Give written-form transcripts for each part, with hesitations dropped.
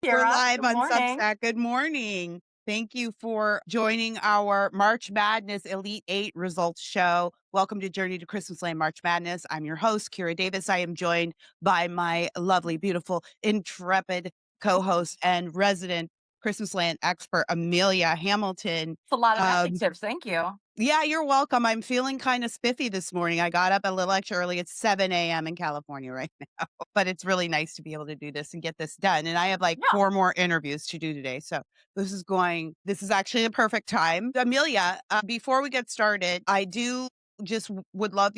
We're Kira. live Good on morning. Substack. Good morning. Thank you for joining our March Madness Elite Eight results show. Welcome to Journey to Christmas Land March Madness. I'm your host, Kira Davis. I am joined by my lovely, beautiful, intrepid co host and resident Christmas Land expert, Amelia Hamilton. It's a lot of Um, adjectives. Thank you. yeah, you're welcome. I'm feeling kind of spiffy this morning. I got up a little extra early. It's 7 a.m. in California right now, but it's really nice to be able to do this and get this done. And I have like Yeah. four more interviews to do today. So this is actually the perfect time. Amelia, before we get started, I do just would love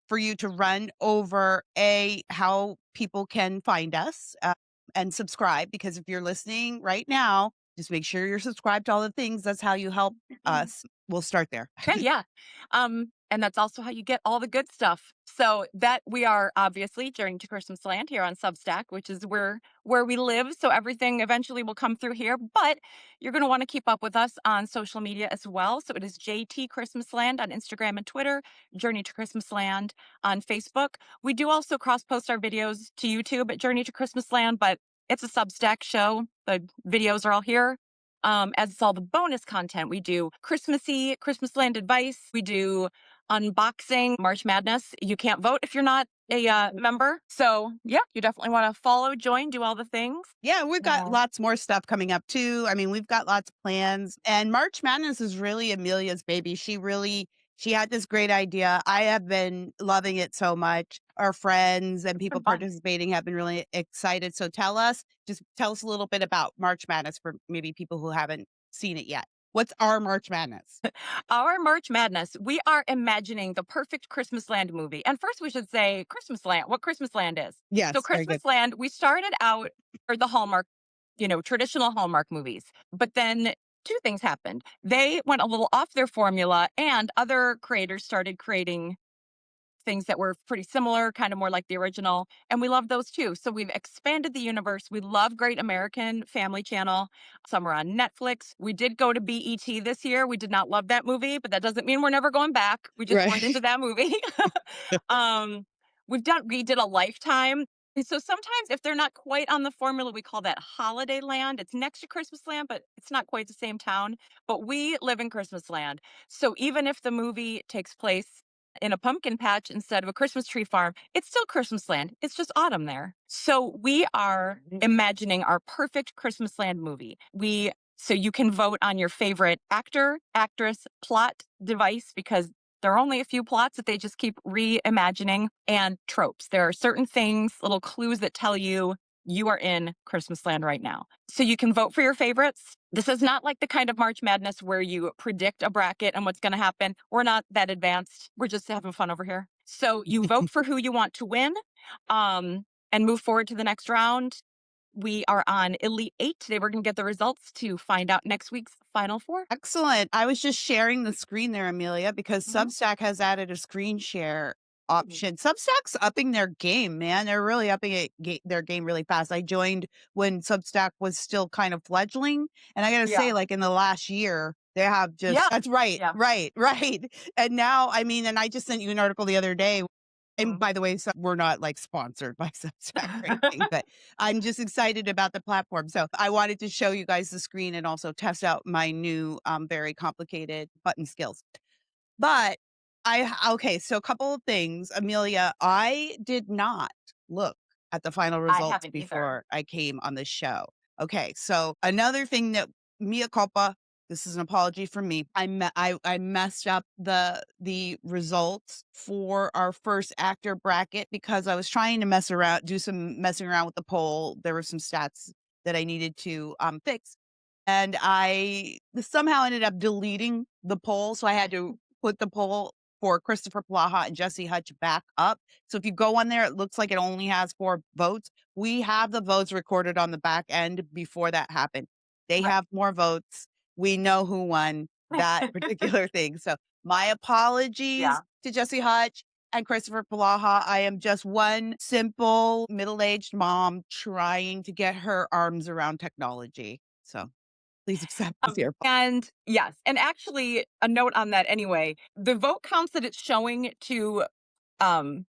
for you to run over how people can find us and subscribe, because if you're listening right now, just make sure you're subscribed to all the things. That's how you help us. We'll start there. Okay, yeah. And that's also how you get all the good stuff. So that we are obviously Journey to Christmas Land here on Substack, which is where we live. So everything eventually will come through here. But you're gonna want to keep up with us on social media as well. So it is JT Christmas Land on Instagram and Twitter, Journey to Christmas Land on Facebook. We do also cross-post our videos to YouTube at Journey to Christmas Land, but it's a Substack show. The videos are all here. As it's all the bonus content, we do Christmassy Christmas Land advice. We do unboxing March Madness. You can't vote if you're not a member. So yeah, you definitely want to follow, join, do all the things. Yeah, we've got Yeah. lots more stuff coming up too. I mean, we've got lots of plans, and March Madness is really Amelia's baby. She had this great idea. I have been loving it so much. Our friends and It's people been fun. participating have been really excited. So just tell us a little bit about March Madness for maybe people who haven't seen it yet. What's our March Madness? Our March Madness, we are imagining the perfect Christmas Land movie. And first, we should say Christmas Land, what Christmas Land is. So, Yes, very good. Christmas Land, we started out for the Hallmark, traditional Hallmark movies. But then two things happened. They went a little off their formula, and other creators started creating things that were pretty similar, kind of more like the original. And we love those too. So we've expanded the universe. We love Great American Family Channel. Some are on Netflix. We did go to BET this year. We did not love that movie, but that doesn't mean we're never going back. We just weren't Right. into that movie. um, we did a Lifetime. And so sometimes if they're not quite on the formula, we call that Holiday Land. It's next to Christmas Land, but it's not quite the same town. But we live in Christmas Land. So even if the movie takes place in a pumpkin patch instead of a Christmas tree farm, it's still Christmas Land. It's just autumn there. So we are imagining our perfect Christmas Land movie. So you can vote on your favorite actor, actress, plot, device, because there are only a few plots that they just keep reimagining, and tropes. There are certain things, little clues that tell you are in Christmas Land right now. So you can vote for your favorites. This is not like the kind of March Madness where you predict a bracket and what's going to happen. We're not that advanced. We're just having fun over here. So you vote for who you want to win, and move forward to the next round. We are on Elite Eight today. We're going to get the results to find out next week's Final Four. Excellent. I was just sharing the screen there, Amelia, because Mhm. Substack has added a screen share option. Substack's upping their game, man. They're really upping their game really fast. I joined when Substack was still kind of fledgling, and I got to say, Yeah. like in the last year, they have just Yeah. that's right, Yeah. right, right. And now, I mean, and I just sent you an article the other day. And Mhm. by the way, we're not like sponsored by Substack or anything, but I'm just excited about the platform. So I wanted to show you guys the screen and also test out my new, very complicated button skills. But okay, so a couple of things. Amelia, I did not look at the final I results haven't either. before I came on the show. Okay, so another thing that mea culpa, this is an apology from me. I messed up the results for our first actor bracket because I was trying to do some messing around with the poll. There were some stats that I needed to fix. And I somehow ended up deleting the poll, so I had to put the poll for Christopher Plaha and Jesse Hutch back up. So if you go on there, it looks like it only has 4 votes. We have the votes recorded on the back end before that happened. They Right. have more votes. We know who won that particular thing. So my apologies Yeah. to Jesse Hutch and Christopher Plaha. I am just one simple middle-aged mom trying to get her arms around technology. So please accept this here. And yes, and actually, a note on that anyway, the vote counts that it's showing to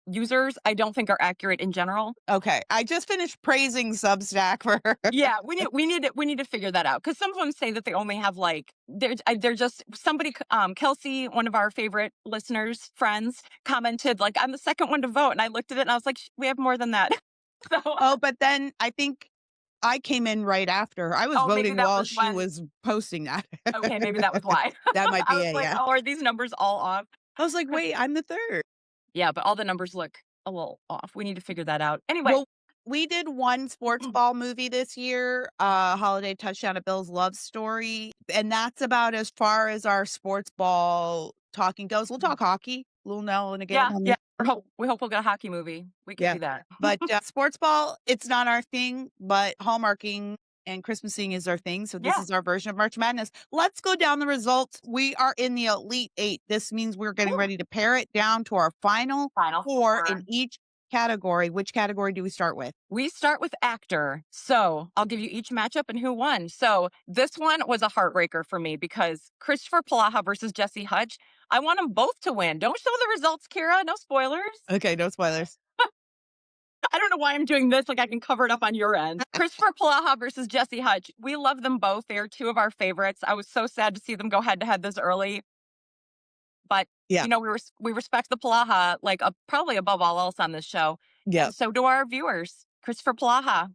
users, I don't think are accurate in general. Okay, I just finished praising Substack for her. Yeah, we need to figure that out because some of them say that they only have like they're just somebody Kelsey, one of our favorite listeners friends, commented like I'm the second one to vote, and I looked at it and I was like, We have more than that." So Oh, but then I think I came in right after. I was oh, maybe voting that while was she when. was posting that. Okay, maybe that was why. That might I be was it, like, yeah. oh, are these numbers all off? I was like, "Wait, I'm the 3rd." Yeah, but all the numbers look a little off. We need to figure that out. Anyway, Well, we did one sports ball movie this year, Holiday Touchdown: A Bill's Love Story, and that's about as far as our sports ball talking goes. We'll talk hockey, little now and again yeah, on yeah. the We hope we'll get a hockey movie. We could yeah. do that. But, sports ball, it's not our thing, but Hallmarking and Christmasing is our thing, so this Yeah, is our version of March Madness. Let's go down the results. We are in the Elite 8. This means we're getting Whew. ready to pare it down to our final Final 4 four. in each category. Which category do we start with? We start with actor. So I'll give you each matchup and who won. So this one was a heartbreaker for me because Christopher Palaha versus Jesse Hutch. I want them both to win. Don't show the results, Kira. No spoilers. Okay, no spoilers. I don't know why I'm doing this. Like I can cover it up on your end. Christopher Palaha versus Jesse Hutch. We love them both. They are two of our favorites. I was so sad to see them go head to head this early. But, Yeah, we respect the Palaha, like, probably above all else on this show, yeah. and so do our viewers. Christopher Palaha.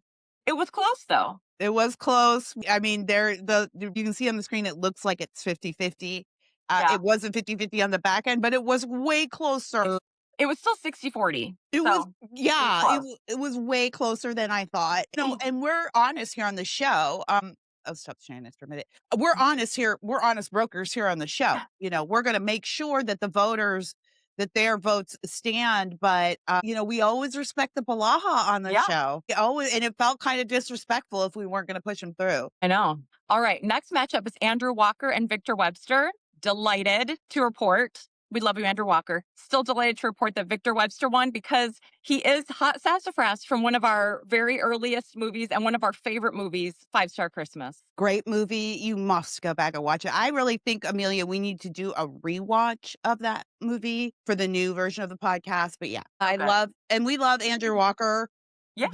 It was close, though. It was close. I mean, you can see on the screen, it looks like it's 50-50. Yeah. It wasn't 50-50 on the back end, but it was way closer. It was still 60-40, It was so it was yeah, close. it was way closer than I thought. And we're honest here on the show, oh, stop sharing this for a minute. We're honest here, we're honest brokers here on the show. We're gonna make sure that the voters that their votes stand, but, we always respect the Palaha on the Yeah, show. Always, and it felt kinda disrespectful if we weren't gonna push them through. I know. Alright, next matchup is Andrew Walker and Victor Webster. Delighted to report we love you, Andrew Walker. Still delighted to report that Victor Webster won because he is hot sassafras from one of our very earliest movies and one of our favorite movies, Five Star Christmas. Great movie, you must go back and watch it. I really think, Amelia, we need to do a rewatch of that movie for the new version of the podcast, but yeah, So I good. love and we love Andrew Walker Yeah,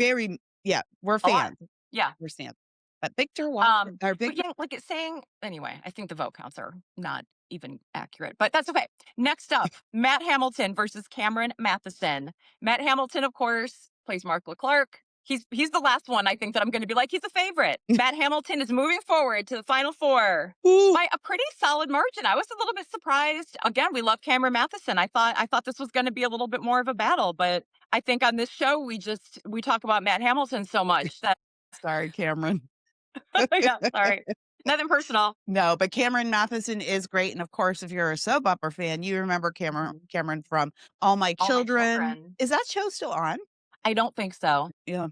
yeah, we're a lot. fans, Yeah. we're fans. But Victor Walker or But Victor yeah, like it's saying anyway, I think the vote counts are not even accurate, but that's okay. Next up, Matt Hamilton versus Cameron Matheson. Matt Hamilton, of course, plays Mark Leclerc. He's the last one I think that I'm going to be like he's a favorite. Matt Hamilton is moving forward to the final four Ooh, by a pretty solid margin. I was a little bit surprised. Again, we love Cameron Matheson. I thought this was going to be a little bit more of a battle, but I think on this show we talk about Matt Hamilton so much that sorry, Cameron. yeah, sorry. Nothing personal. No, but Cameron Matheson is great, and of course, if you're a soap opera fan, you remember Mhm. Cameron from All My All My Children. Children. Is that show still on? I don't think so. Yeah.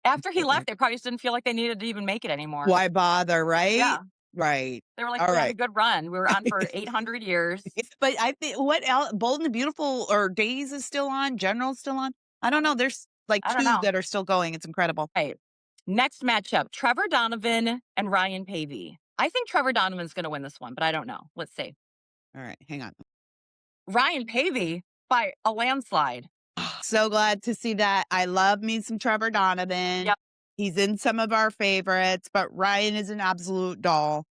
After he left, they probably just didn't feel like they needed to even make it anymore. Why bother, right? Yeah. Right. They were like, "We had a Alright. good run. We were on for 800 years." But I think what else? Bold and the Beautiful or Days is still on, General's still on? I don't know, there's, like, I don't 2 know. that are still going, it's incredible. Right. Next matchup, Trevor Donovan and Ryan Pavey. I think Trevor Donovan's gonna win this one, but I don't know. Let's see. Alright, hang on. Ryan Pavey by a landslide. So glad to see that. I love me some Trevor Donovan. Yep. He's in some of our favorites, but Ryan is an absolute doll.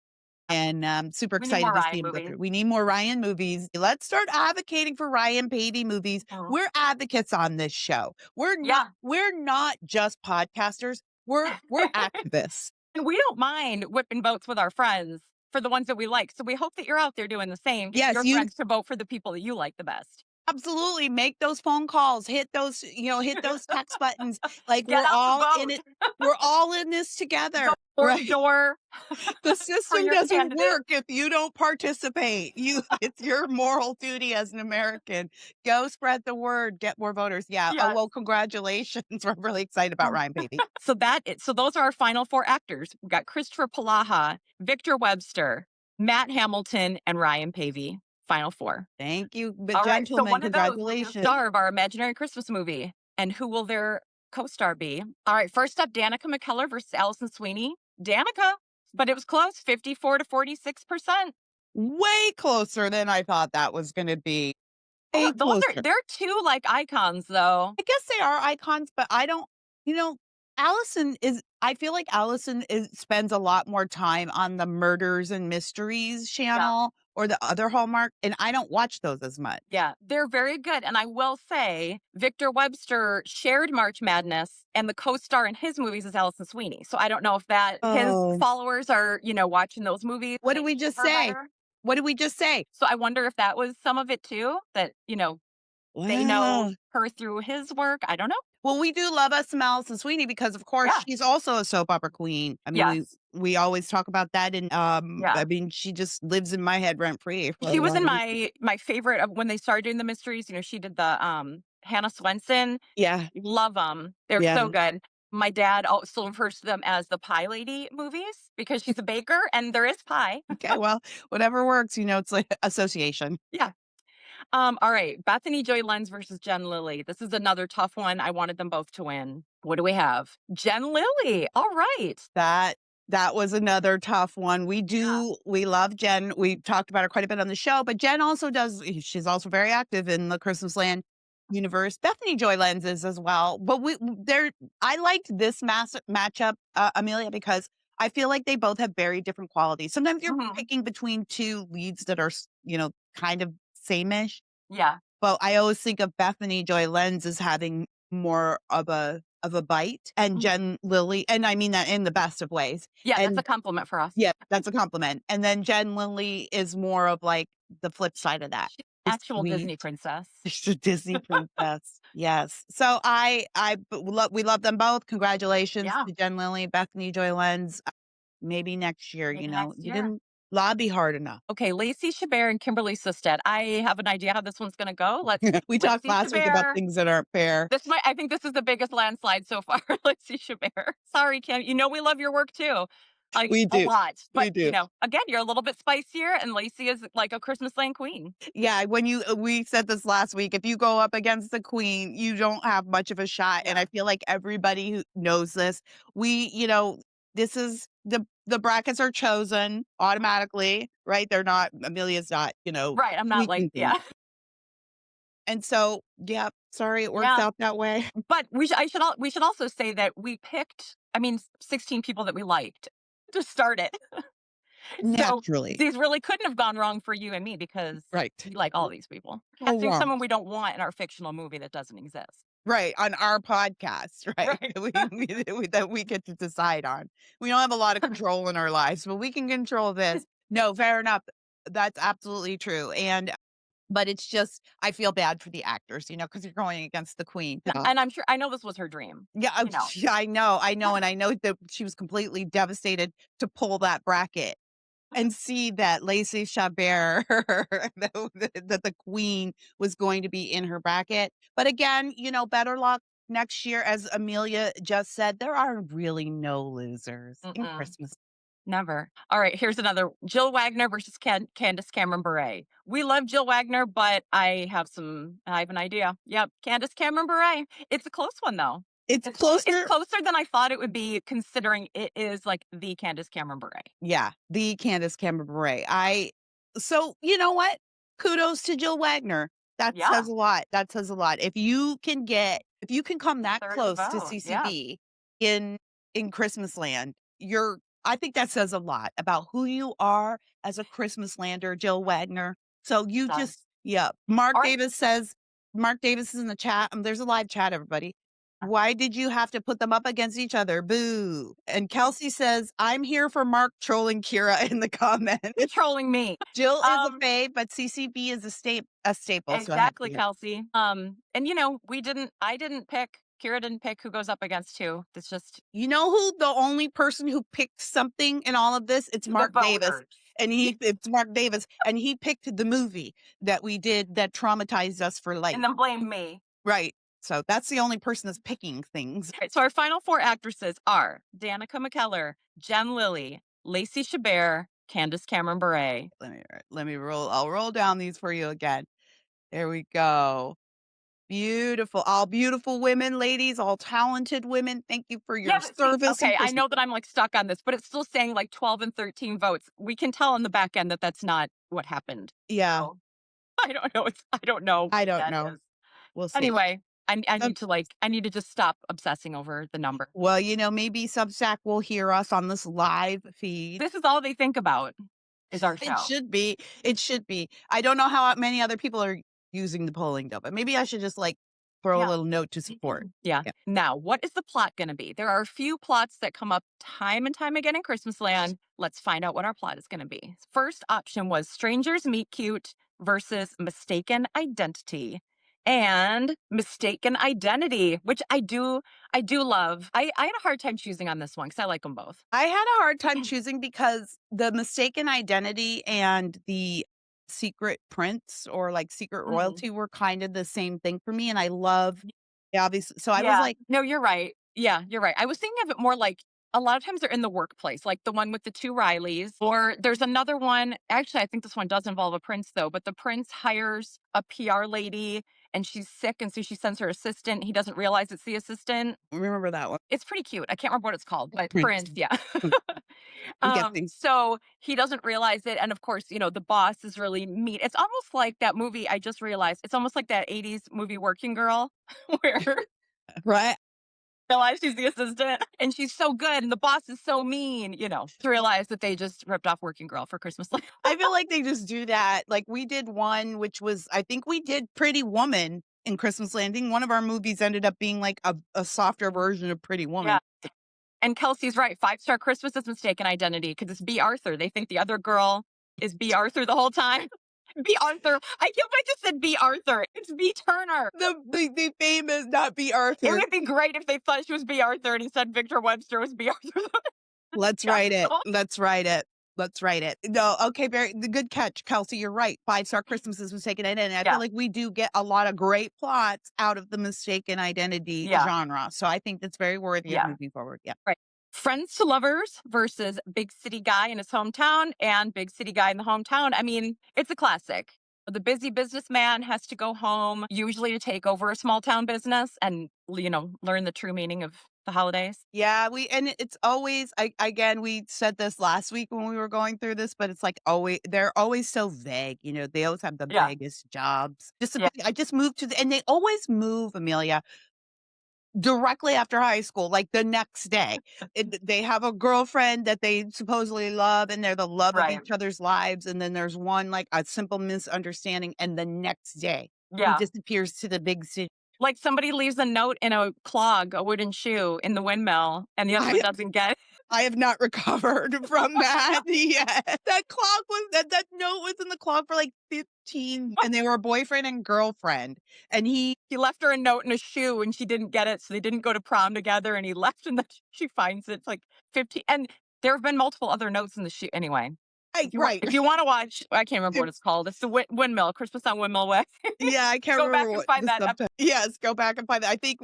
And I'm super We need more excited to see Ryan him go movies. through. We need more Ryan movies. Let's start advocating for Ryan Pavey movies. Mhm. We're advocates on this show. Yeah. We're not just podcasters. We're activists. And we don't mind whipping votes with our friends for the ones that we like. So we hope that you're out there doing the same. Get Yes, your you friends to vote for the people that you like the best. absolutely make those phone calls, hit those text buttons. Like Get out the vote. we're all in this Go together, door to right? door The for system your doesn't candidate. work if you don't participate. It's your moral duty as an American. Go spread the word, get more voters. Yeah. Oh, Yes. well, congratulations. We're really excited about Ryan Baby. So those are our final four actors. We've got Christopher Palaha, Victor Webster, Matt Hamilton, and Ryan Pavey. Final four. Thank you, but All right. So gentlemen, one of those will be the congratulations. star of our imaginary Christmas movie. And who will their co-star be? All right. First up, Danica McKellar versus Allison Sweeney. Danica, but it was close, 54 to 46%. Way closer than I thought that was going to be. Way Those are closer. they're 2, like, icons, though. I guess they are icons, but I don't you know, Allison is I feel like Allison spends a lot more time on the murders and mysteries Yeah. channel or the other Hallmark, and I don't watch those as much. Yeah, they're very good, and I will say Victor Webster shared March Madness, and the co-star in his movies is Allison Sweeney, so I don't know if that his Oh, followers are, watching those movies, what they did we know just her say? better. What did we just say? So I wonder if that was some of it too, that, they know Wow. her through his work, I don't know. Well, we do love us some Allison Sweeney because, of course, Yeah. she's also a soap opera queen. I mean, we Yes. we always talk about that, and I Yeah. mean, she just lives in my head rent free for a She was lot in of reasons. my favorite of when they started doing the mysteries, she did the, Hannah Swenson. Yeah, Love them. 'Em. They're yeah. so good. My dad also refers to them as the Pie Lady movies because she's a baker and there is pie. Okay, well, whatever works. It's like association. Yeah. All right. Bethany Joy Lenz versus Jen Lilly. This is another tough one. I wanted them both to win. What do we have? Jen Lilly. All right. That that was another tough one. Yeah. We love Jen. We talked about her quite a bit on the show, but Jen also she's also very active in the Christmas Land universe. Bethany Joy Lenses as well. But there I liked this matchup, Amelia, because I feel like they both have very different qualities. Sometimes you're Mhm. picking between two leads that are, kind of same-ish. Yeah. But I always think of Bethany Joy Lenz as having more of a bite, and Mhm. Jen Lilly, and I mean that in the best of ways, Yeah, that's a and compliment for us. yeah, that's a compliment, and then Jen Lilly is more of, like, the flip side of that, She's the an actual sweet, Disney princess. she's a Disney princess, yes. So we love them both. Congratulations Yeah. to Jen Lilly, Bethany Joy Lenz. Maybe next year, Maybe next you year. didn't lobby hard enough. Okay, Lacey Chabert and Kimberly Sisted. I have an idea how this one's gonna go. Let's We talked Lacey last week about Chabert. things that aren't fair. I think this is the biggest landslide so far, Lacey Chabert. Sorry, Kim. We love your work too. Like We a do, lot. But we do. again, you're a little bit spicier and Lacey is like a Christmas Land queen. Yeah, when we said this last week, if you go up against the queen, you don't have much of a shot, and I Yeah. feel like everybody who knows this. This is the brackets are chosen automatically, right? They're not Amelia's not, Right. I'm not like, tweaking things. yeah. And so, yeah, sorry it works Yeah. out that way. But we should also say that we picked, 16 people that we liked to start it. So Naturally, these really couldn't have gone wrong for you and me because right. we like all these people. Oh, Casting wrong. someone we don't want in our fictional movie that doesn't exist. Right, on our podcast, right? Right. That we get to decide on. We don't have a lot of control in our lives, but we can control this. No, fair enough. That's absolutely true, but it's just I feel bad for the actors, because 'cause you're going against the queen. And I know this was her dream. Yeah, You know. yeah, I know, and I know that she was completely devastated to pull that bracket and see that Lacey Chabert, that the queen was going to be in her bracket. But again, better luck next year. As Amelia just said, there are really no losers in Mm-mm. Christmas. Never. All right, here's another Jill Wagner versus Candace Cameron Bure. We love Jill Wagner, but I have an idea. Yep, Candace Cameron Bure. It's a close one though. It's It's closer. closer than I thought it would be considering it is like the Candace Cameron Bure. Yeah, the Candace Cameron Bure. So you know what? Kudos to Jill Wagner. That Yeah, says a lot. That says a lot. If you can come a that third of the close to vote. Yeah, CCB in Christmas Land, I think that says a lot about who you are as a Christmas lander, Jill Wagner. So you just does. yeah. All right. Mark Davis is in the chat. There's a live chat, everybody. Why did you have to put them up against each other? Boo. And Kelsey says, I'm here for Mark trolling Kira in the comments. You're trolling me. Jill is a Um, fave, but CCB is a staple. So I have exactly, to. Kelsey. And Kira didn't pick who goes up against who. It's just You know who the only person who picked something in all of this? It's the Mark Davis. voters. It's Mark Davis. And he picked the movie that we did that traumatized us for life. And then blame me. Right. So that's the only person that's picking things. Right, so our final four actresses are Danica McKellar, Jen Lilly, Lacey Chabert, Candace Cameron Bure. Let me roll. I'll roll down these for you again. There we go. Beautiful. All beautiful women, ladies, all talented women. Thank you for your Yeah, but see, service in okay, I Christmas. know that I'm like stuck on this, but it's still saying like 12 and 13 votes. We can tell on the back end that that's not what happened. Yeah. So, I don't know I what don't that know. is. We'll see. Anyway, I Um, need to, like I need to just stop obsessing over the number. well, maybe Substack will hear us on this live feed. This is all they think about is our It show. should be. It should be. I don't know how many other people are using the polling though, but maybe I should just like throw a Yeah. little note to support. Yeah. Yeah. Now, what is the plot gonna be? There are a few plots that come up time and time again in Christmas Land. Let's find out what our plot is gonna be. First option was strangers meet cute versus mistaken identity. And mistaken identity, which I do love. I had a hard time choosing on this one because I like them both. I had a hard time choosing because the mistaken identity and the secret prince or like secret Mhm. royalty were kind of the same thing for me. And I love, yeah, obviously. So I was Yeah. like, No, you're right. Yeah, you're right. I was thinking of it more like a lot of times they're in the workplace, like the one with the 2 Rileys, or there's another one. Actually, I think this one does involve a prince though, but the prince hires a PR lady and she's sick, and so she sends her assistant. He doesn't realize it's the assistant. remember that one, It's pretty cute. I can't remember what it's called, but prince. Prince, yeah. I'm guessing. So he doesn't realize it, and of course, the boss is really mean. It's almost like that movie. I just realized it's almost like that '80s movie Working Girl, where Right. realize she's the assistant and she's so good and the boss is so mean, to realize that they just ripped off Working Girl for Christmas. I feel like they just do that. Like we did one, which was, I think we did Pretty Woman in Christmas Landing. One of our movies ended up being like a softer version of Pretty Yeah. Woman. And Kelsey's right. Five-star Christmas is mistaken identity because it's B. Arthur. They think the other girl is B. Arthur the whole time. B. Arthur. I can't believe I just said B. Arthur. It's B. Turner. The famous, not be It Arthur. would be great if they thought she was B. Arthur and instead Victor Webster was B. Arthur. Let's write it. Let's write it. Let's write it. No, okay, the good catch, Kelsey. You're right. 5-star Christmases mistaken identity. I feel Yeah. like we do get a lot of great plots out of the mistaken identity Yeah. genre. So I think that's very worthy of Yeah. moving forward. Yeah. Right. Friends to lovers versus big city guy in his hometown and big city guy in the hometown. I mean, it's a classic. The busy businessman has to go home, usually to take over a small town business and, learn the true meaning of the holidays. Yeah, it's always again, we said this last week when we were going through this, but it's like always they're always so vague, they always have the Yeah. vaguest jobs. Yeah. I just moved and they always move, Amelia, directly after high school, like the next day. They have a girlfriend that they supposedly love and they're the love of Right. each other's lives, and then there's one like a simple misunderstanding, and the next day he Yeah. disappears to the big city. Like somebody leaves a note in a clog, a wooden shoe in the windmill, and the other one doesn't get it. I have not recovered from that yet. That note was in the closet for like 15, and they were a boyfriend and girlfriend, and he He left her a note in a shoe and she didn't get it. So they didn't go to prom together and he left and then she finds it. It's like 15. And there have been multiple other notes in the shoe. Anyway, right, right. if you want to watch, I can't remember what it's called. It's the windmill, Christmas on Windmill Way. Yeah, I can't Go back remember and what find the that. subtitle. Yes, go back and find that. I think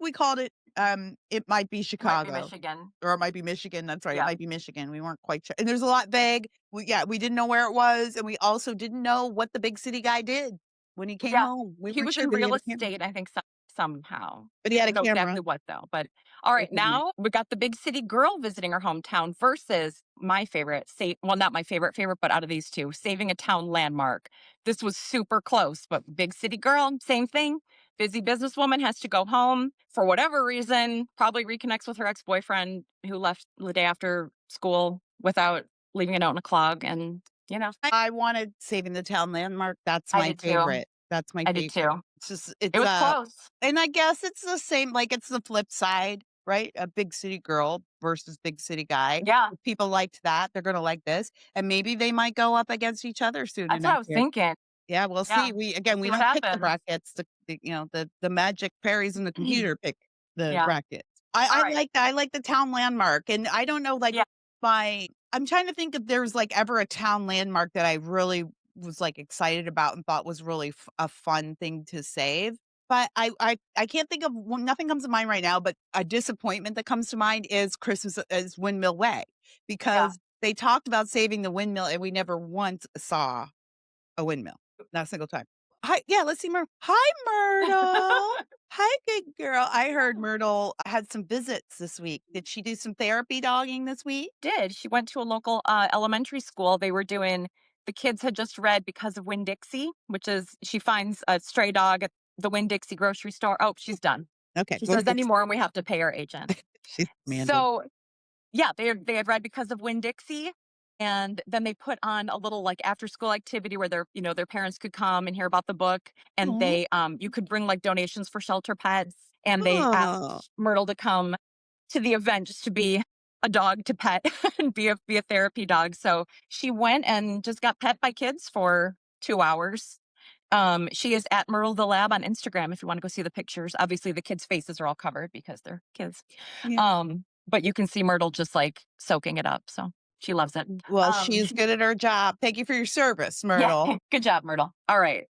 we called it, It Might Be Might be Chicago, Michigan. or it might be Michigan. That's right, it Yeah. might be Michigan. We weren't quite sure, and there's a lot vague. We didn't know where it was, and we also didn't know what the big city guy did when he came Yeah. home. We He weren't was sure, in but he had real a camera. estate, I think, somehow. But We he had a don't know camera. exactly what, though. But all right, now we got the big city girl visiting her hometown versus my favorite, well, not my favorite, but out of these two, saving a town landmark. This was super close, but big city girl, same thing. Busy businesswoman has to go home for whatever reason, probably reconnects with her ex boyfriend who left the day after school without leaving a note in a clog. And, I wanted Saving the Town Landmark. That's I my did too. favorite. That's my I did favorite. too. It's just It was close. and I guess it's the same, like, it's the flip side, right? A big city girl versus big city guy. Yeah. If people liked that, they're gonna like this, and maybe they might go up against each other soon That's what enough I was here. thinking. Yeah, we'll Yeah. see. We'll We see what don't pick the happens. brackets. The magic fairies in the computer pick the Yeah. brackets. All I right. like that. I like the town landmark, and I don't know, like, Yeah. I'm trying to think if there was, like, ever a town landmark that I really was, like, excited about and thought was really a fun thing to save, but I can't think of one. Nothing comes to mind right now, but a disappointment that comes to mind is Windmill Way, Yeah. because they talked about saving the windmill, and we never once saw a windmill, not a single time. Hi, yeah, let's see Hi, Myrtle. Hi, good girl. I heard Myrtle had some visits this week. Did she do some therapy dogging this week? Did. She went to a local elementary school. They were doing the kids had just read Because of Winn-Dixie, which is she finds a stray dog at the Winn-Dixie grocery store. Oh, she's done. Okay. She Well, says any more and we have to pay our agent. she's demanding. So yeah, they had read Because of Winn-Dixie, and then they put on a little, like, after-school activity where their parents could come and hear about the book, and Aw. you could bring, like, donations for shelter pets, and they Oh, asked Myrtle to come to the event just to be a dog to pet and be a therapy dog, so she went and just got pet by kids for 2 hours. She is at Myrtle the Lab on Instagram if you wanna go see the pictures. Obviously, the kids' faces are all covered because they're kids. yeah. But you can see Myrtle just, like, soaking it up, so she loves it. Well, Um, she's good at her job. Thank you for your service, yeah, Myrtle. good job, Myrtle. Alright.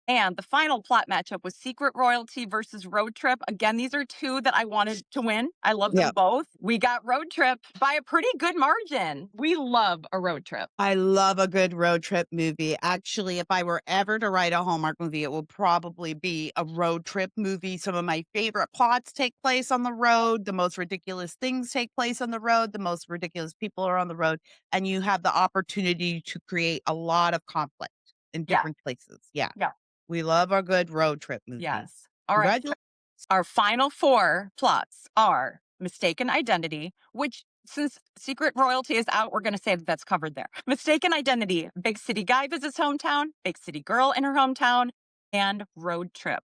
And the final plot matchup was Secret Royalty versus Road Trip. Again, these are 2 that I wanted to win. I love them Yeah. both. We got Road Trip by a pretty good margin. We love a road trip. I love a good road trip movie. Actually, if I were ever to write a Hallmark movie, it would probably be a road trip movie. Some of my favorite plots take place on the road. The most ridiculous things take place on the road. The most ridiculous people are on the road. And you have the opportunity to create a lot of conflict in Yeah, different places. Yeah. yeah, We love our good road trip movie. yes. Alright. Congratulations. Our final 4 plots are Mistaken Identity, which since Secret Royalty is out, we're going to say that that's covered there. Mistaken Identity, Big City Guy visits hometown, Big City Girl in her hometown, and Road Trip.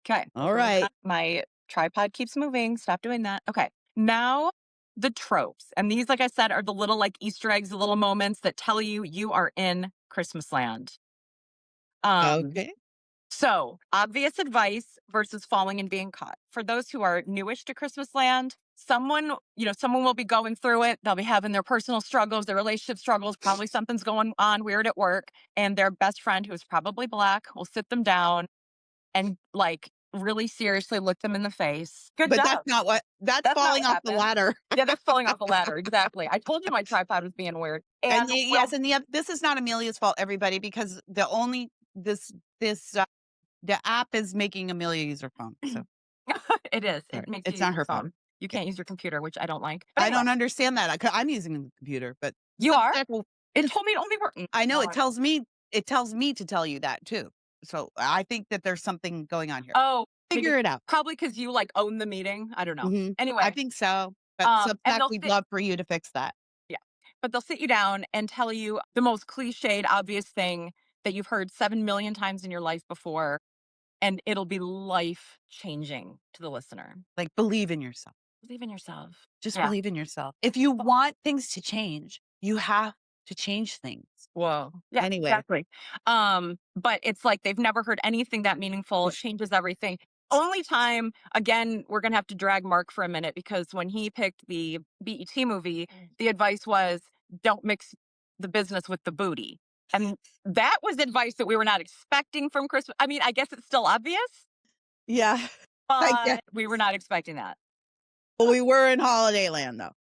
Okay. All right. My tripod keeps moving. Stop doing that. Okay. Now the tropes. And these, like I said, are the little like Easter eggs, the little moments that tell you you are in Christmas land. Um, Okay. so, obvious advice versus falling and being caught. For those who are newish to Christmas land, someone will be going through it. They'll be having their personal struggles, their relationship struggles, probably something's going on weird at work, and their best friend who is probably black will sit them down and like really seriously look them in the face. Good But that's job. not what that's That's not falling what off the happened. ladder. Yeah, that's falling off the ladder. Exactly. I told you my tripod was being weird. And Yes, and this is not Amelia's fault, everybody, because this the app is making Amelia use her phone. So it is. sorry, It makes you it's use not your her phone. phone. You Yeah. can't use your computer, which I don't like. But I anyway, don't understand that. I'm using the computer, but you are? subject will. It told me to only work. I know No, it tells me to tell you that too. So I think that there's something going on here. oh, maybe Figure it out. probably because you like own the meeting. I don't know. I Anyway, think so. But and Substack, we'd love for you to fix that. yeah, but they'll sit you down and tell you the most cliched, obvious thing that you've heard 7 million times in your life before, and it'll be life changing to the listener. Like, believe in yourself. Believe in yourself. Just Yeah. believe in yourself. If you want things to change, you have to change things. Whoa. Yeah, Anyway, exactly. But it's like they've never heard anything that meaningful. It changes everything. Only time, again, we're gonna have to drag Mark for a minute because when he picked the BET movie, the advice was don't mix the business with the booty. And that was advice that we were not expecting from Christmas. I mean, I guess it's still obvious, yeah, I guess. but we were not expecting that. Well, we were in Holiday Land, though.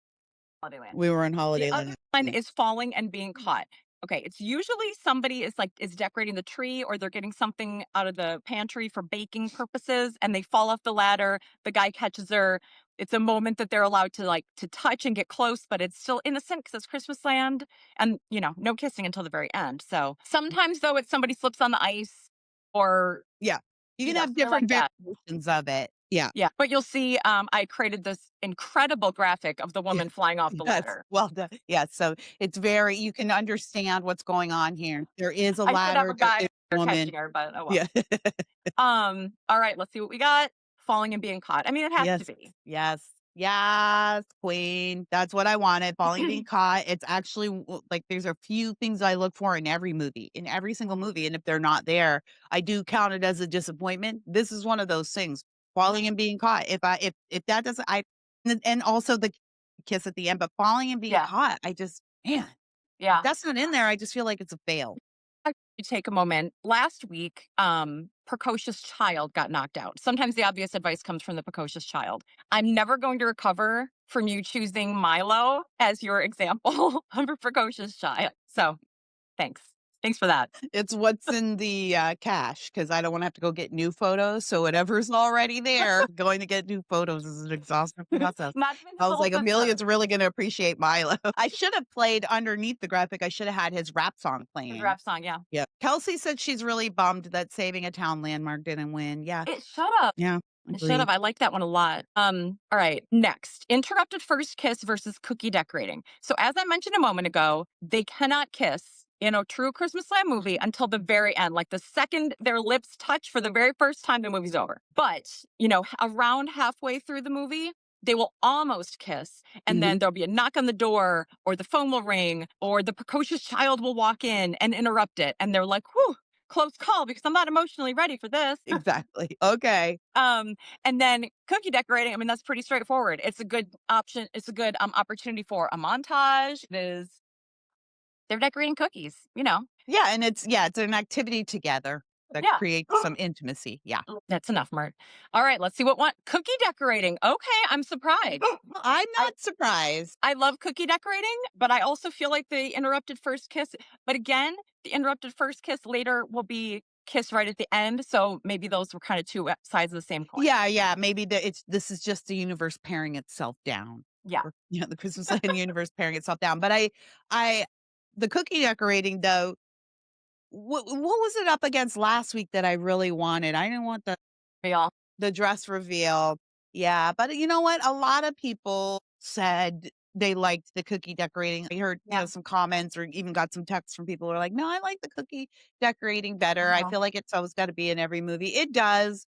Hollyland. We were in The Holiday other Land. one is falling and being caught. Okay, it's usually somebody is decorating the tree or they're getting something out of the pantry for baking purposes and they fall off the ladder. The guy catches her. It's a moment that they're allowed to like to touch and get close, but it's still innocent because it's Christmas land and no kissing until the very end. So sometimes though it's somebody slips on the ice or Yeah. You can have something like different that. variations of it. Yeah. Yeah. But you'll see I created this incredible graphic of the Yeah. woman flying off the Yes. ladder. Well done. Yeah. So it's you can understand what's going on here. There is a I should have ladder. a There guy is a there woman. catching her, but oh well. Yeah. All right, let's see what we got. Falling and being caught. I mean, it has to Yes. be. Yes. Yes, queen. That's what I wanted. Falling, being caught. It's actually like there's a few things I look for in every movie, in every single movie. And if they're not there, I do count it as a disappointment. This is one of those things. Falling and being caught. If that doesn't, and also the kiss at the end, but falling and being Yeah, caught, I just, man, if yeah. that's not in there, I just feel like it's a fail. You take a moment. Last week, precocious child got knocked out. Sometimes the obvious advice comes from the precocious child. I'm never going to recover from you choosing Milo as your example of a precocious child. So thanks. Thanks for that. It's what's in the, cache because I don't wanna have to go get new photos, so whatever's already there, going to get new photos is an exhaustive process. Not even his I was little like, sister. "Amelia's really gonna appreciate Milo." I should have played underneath the graphic, I should have had his rap song His playing. rap song, yeah. Yep. Kelsey said she's really bummed that Saving a Town Landmark didn't win. Yeah, It should have. yeah, It should have. agreed. I like that one a lot. All right. Next, interrupted first kiss versus cookie decorating. So, as I mentioned a moment ago, they cannot kiss in a true Christmas Lamb movie until the very end. Like the second their lips touch for the very first time, the movie's over. But, around halfway through the movie, they will almost kiss. And then Mhm. there'll be a knock on the door, or the phone will ring, or the precocious child will walk in and interrupt it. And they're like, whew, close call because I'm not emotionally ready for this. Exactly. Okay. Um, and then cookie decorating, I mean, that's pretty straightforward. It's a good option. It's a good opportunity for a montage. It is, they're decorating cookies. Yeah, and it's an activity together that Yeah. creates some intimacy. Yeah. That's enough, Mert. All right, let's see what one. Cookie decorating. Okay, I'm surprised. Well, I'm I, not surprised. I love cookie decorating, but I also feel like the interrupted first kiss. But again, the interrupted first kiss later will be kiss right at the end. So maybe those were kind of two sides of the same coin. Yeah, yeah, maybe this is just the universe paring itself down. Yeah. Or, the Christmas Land universe paring itself down. But I the cookie decorating though, what was it up against last week that I really wanted? I didn't want Real. the dress reveal. Yeah, but you know what? A lot of people said they liked the cookie decorating. I heard, Yeah. some comments or even got some texts from people who are like, "No, I like the cookie decorating better. I Oh, feel like it's always gotta be in every movie." It does.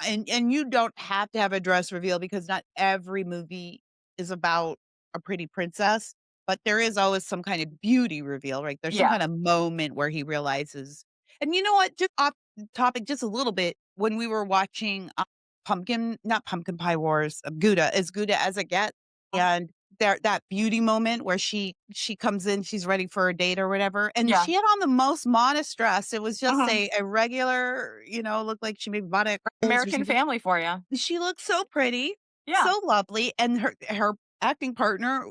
And you don't have to have a dress reveal because not every movie is about a pretty princess, but there is always some kind of beauty reveal, right? There's some yeah. kind of moment where he realizes. And you know what? Just off the topic just a little bit, when we were watching not Pumpkin Pie Wars, Gouda, as Gouda as it gets, and that beauty moment where she comes in, she's ready for a date or whatever, and Yeah. she had on the most modest dress. It was just Uh-huh. a regular, looked like she maybe bought it at Kohl's or American something. Family for you. She looked so pretty, Yeah. so lovely, and her acting partner,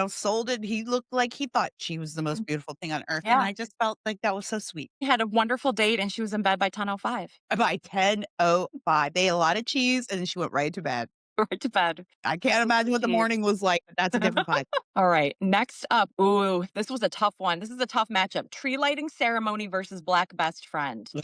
sold it. He looked like he thought she was the most Mm. beautiful thing on earth, and Yeah. I just felt like that was so sweet. We had a wonderful date and she was in bed by 10:05. By 10:05, they ate a lot of cheese, and then she went right to bed. Right to bed. I can't With imagine the what the cheese. morning was like, but that's a different vibe. All right. Next up. Ooh, this was a tough one. This is a tough matchup. Tree lighting ceremony versus black best friend. Ugh,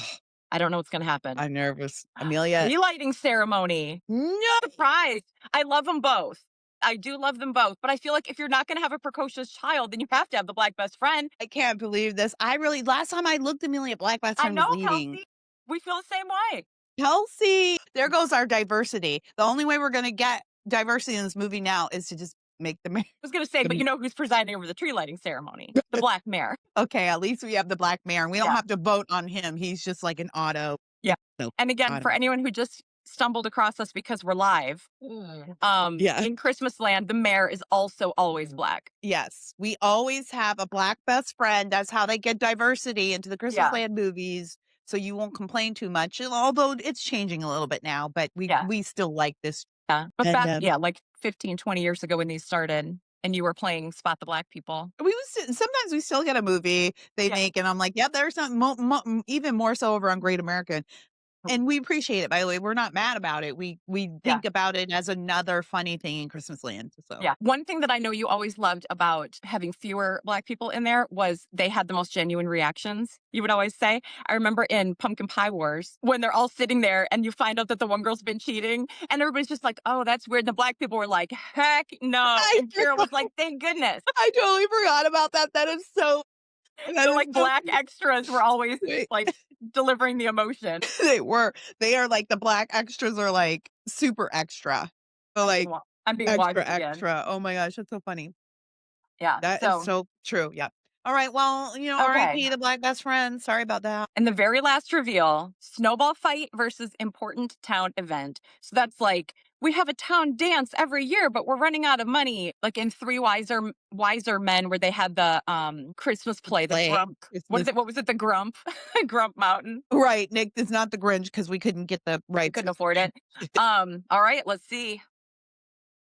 I don't know what's gonna happen. I'm nervous. Amelia, Tree lighting ceremony. no, Surprised. I love them both. I do love them both, but I feel like if you're not gonna have a precocious child, then you have to have the black best friend. I can't believe this. I really last time I looked, Amelia, Black Best I Friend was know, leading. Kelsey. We feel the same way. Kelsey, there goes our diversity. The only way we're gonna get diversity in this movie now is to just make the ma Was gonna say, but the you know who's presiding over the tree lighting ceremony? The black mare. okay, at least we have the black mare, and we don't Yeah. have to vote on him. He's just like an auto. Yeah. No, And again, auto. for anyone who just stumbled across us because we're live, Yeah. in Christmas land, the mayor is also always black. Yes, we always have a black best friend. That's how they get diversity into the Christmas Yeah. Land movies, so you won't complain too much. Although it's changing a little bit now, but we Yeah. we still like this. Yeah. But And back, yeah, like 15, 20 years ago when these started and you were playing Spot the Black People. sometimes we still get a movie they Yeah. make, and I'm like, yeah, there's some even more so over on Great American, and we appreciate it. By the way, we're not mad about it. We Yeah. think about it as another funny thing in Christmas Land. So Yeah. One thing that I know you always loved about having fewer black people in there was they had the most genuine reactions. You would always say, I remember in Pumpkin Pie Wars when they're all sitting there and you find out that the one girl's been cheating and everybody's just like, oh, that's weird. And the black people were like, heck no. I And Kira was like, thank goodness. I totally forgot about that. That So is like so black extras were always sweet. like delivering the emotion. They were. They are like the black extras are like super extra. So like I'm being extra, watched again. extra. Oh my gosh, that's so funny. Yeah. That is So, so true. Yeah. All right. Well, okay. RIP the black best friend. Sorry about that. And the very last reveal, snowball fight versus important town event. So that's like we have a town dance every year, but we're running out of money. Like in Three Wiser Men, where they had the Christmas play, the Play. Grump. It's What is this it? What was it? The Grump, Grump Mountain. right, Nick. It's not the Grinch because we couldn't get the I rights. couldn't afford it. All right, let's see.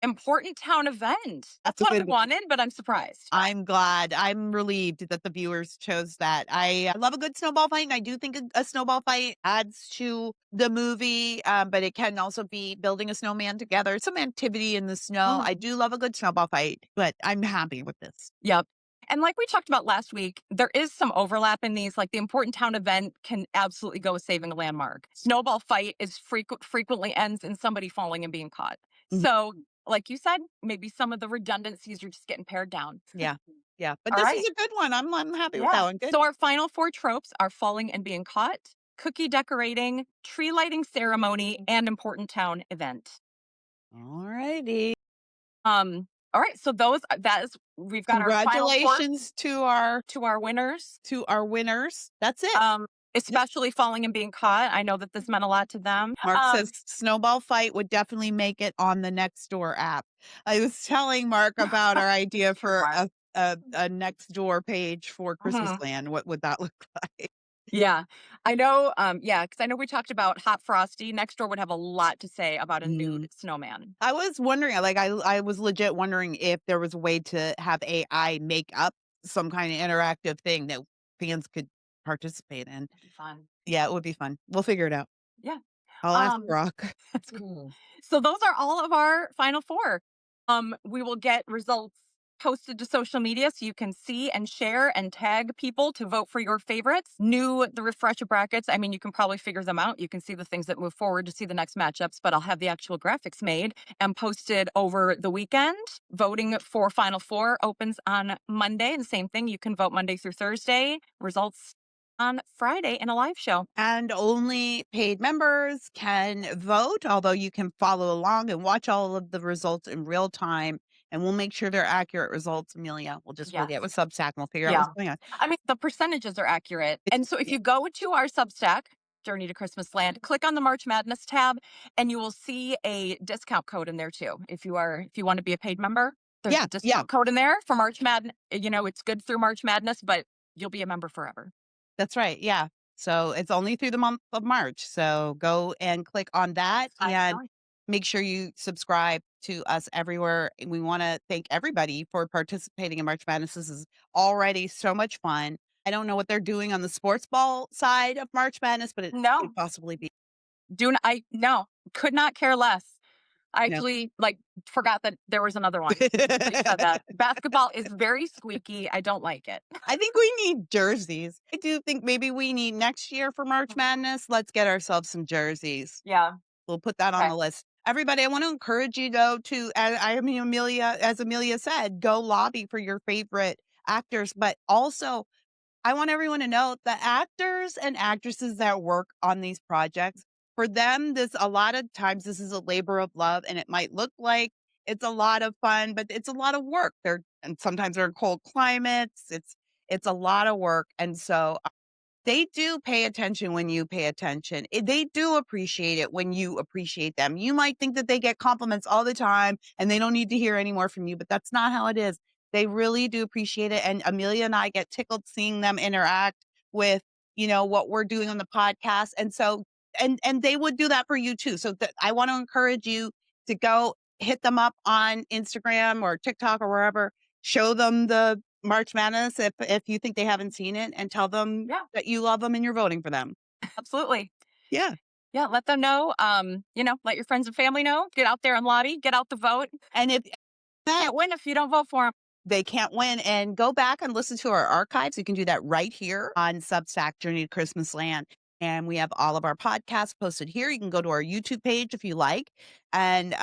Important town event. That's That's a what we good one. wanted, but I'm surprised. I'm glad. I'm relieved that the viewers chose that. I love a good snowball fight, and I do think a snowball fight adds to the movie, but it can also be building a snowman together, some activity in the snow. I Mhm. do love a good snowball fight, but I'm happy with this. Yep. And like we talked about last week, there is some overlap in these. Like the important town event can absolutely go with saving a landmark. Snowball fight is frequently ends in somebody falling and being caught. Mhm. So, like you said, maybe some of the redundancies are just getting pared down. Yeah. Yeah. But All this is right. a good one. I'm happy with that Yeah. one. Good. So our final four tropes are falling and being caught, cookie decorating, tree lighting ceremony, and important town event. All righty. All right. So those that is we've got our final four Congratulations to our winners. to our winners. That's it. Um, especially falling and being caught. I know that this meant a lot to them. Mark says snowball fight would definitely make it on the Nextdoor app. I was telling Mark about our idea Cute for Mark. a Nextdoor page for Christmas Mhm. Land. What would that look like? Yeah. I know, yeah, because I know we talked about Hot Frosty. Next door would have a lot to say about a Mm. nude snowman. I was wondering, like, I was legit wondering if there was a way to have AI make up some kind of interactive thing that fans could participate in. That'd be fun. Yeah, it would be fun. We'll figure it out. Yeah. I'll ask Um, Brock. that's cool. So those are all of our final four. We will get results posted to social media so you can see and share and tag people to vote for your favorites. New the refresher brackets. I mean, you can probably figure them out. You can see the things that move forward to see the next matchups, but I'll have the actual graphics made and posted over the weekend. Voting for final four opens on Monday. The same thing. You can vote Monday through Thursday. Results on Friday in a live show. And only paid members can vote, although you can follow along and watch all of the results in real time. And we'll make sure they're accurate results, Amelia. We'll get Yes. with Substack and we'll figure out what's Yeah. going on. I mean, the percentages are accurate. And so if Yeah. you go to our Substack, Journey to Christmas Land, click on the March Madness tab and you will see a discount code in there too. If you want to be a paid member, there's a Yeah. Yeah. discount code in there for March Madness. You know, it's good through March Madness, but you'll be a member forever. That's right. Yeah. So it's only through the month of March. So go and click on that and $5. make sure you subscribe to us everywhere. And we want to thank everybody for participating in March Madness. This is already so much fun. I don't know what they're doing on the sports ball side of March Madness, but it could No, possibly be, I no, could not care less. I you know. actually like forgot that there was another one. Until you said that. Basketball is very squeaky. I don't like it. I think we need jerseys. I do think maybe we need next year for March Madness. Let's get ourselves some jerseys. Yeah. We'll put that on Okay. the list. Everybody, I want to encourage you though to, I mean, Amelia, as Amelia said, go lobby for your favorite actors, but also I want everyone to know the actors and actresses that work on these projects, for them, this a lot of times this is a labor of love and it might look like it's a lot of fun, but it's a lot of work. And sometimes they're in cold climates. It's a lot of work. And so they do pay attention when you pay attention. They do appreciate it when you appreciate them. You might think that they get compliments all the time and they don't need to hear any more from you, but that's not how it is. They really do appreciate it. And Amelia and I get tickled seeing them interact with, what we're doing on the podcast. And so, and they would do that for you too. So I want to encourage you to go hit them up on Instagram or TikTok or wherever. Show them the March Madness if you think they haven't seen it, and tell them Yeah, that you love them and you're voting for them. absolutely. Yeah. Yeah, let them know. Let your friends and family know. Get out there and lobby. Get out the vote. And if Can't win if you don't vote for them. they can't win, and go back and listen to our archives. You can do that right here on Substack, Journey to Christmas Land. And we have all of our podcasts posted here. You can go to our YouTube page if you like. And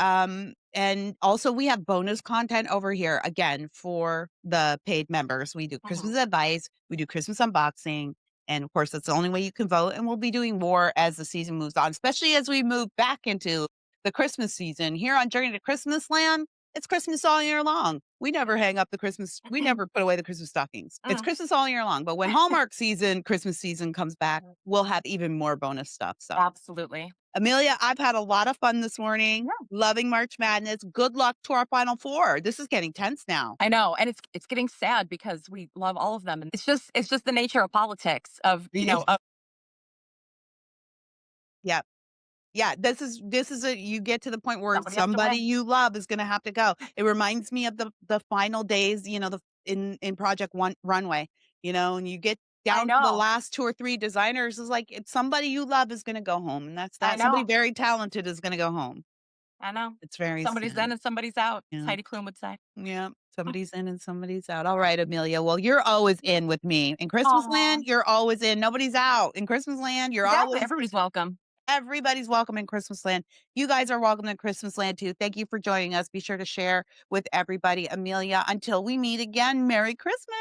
also we have bonus content over here again for the paid members. We do Mhm. Christmas advice, we do Christmas unboxing, and of course that's the only way you can vote. And we'll be doing more as the season moves on, especially as we move back into the Christmas season here on Journey to Christmas Land. It's Christmas all year long. We never put away the Christmas stockings. It's Mm. Christmas all year long. But when Hallmark season, Christmas season comes back, we'll have even more bonus stuff. So, Absolutely. Amelia, I've had a lot of fun this morning. Yeah. Loving March Madness. Good luck to our final four. This is getting tense now. I know, and it's getting sad because we love all of them, and it's just the nature of politics of Yeah. Yeah, this is a you get to the point where Somebody has to somebody win. you love is gonna have to go. It reminds me of the final days, the in Project One Runway, and you get I down to the know. last 2 or 3 designers, is like, it's somebody you love is gonna go home, and that's I that. Somebody know. very talented is gonna go home. I know. It's very Somebody's in sad. and somebody's out, as Yeah. Heidi Klum would say. Yeah. Somebody's in and somebody's out. All right, Amelia. Well, you're always in with me. In Christmas Aw. land, you're always in. Nobody's out. In Christmas land, you're Exactly, always everybody's welcome. everybody's welcome in Christmas land. You guys are welcome in Christmas land too. Thank you for joining us. Be sure to share with everybody. Amelia, until we meet again, Merry Christmas.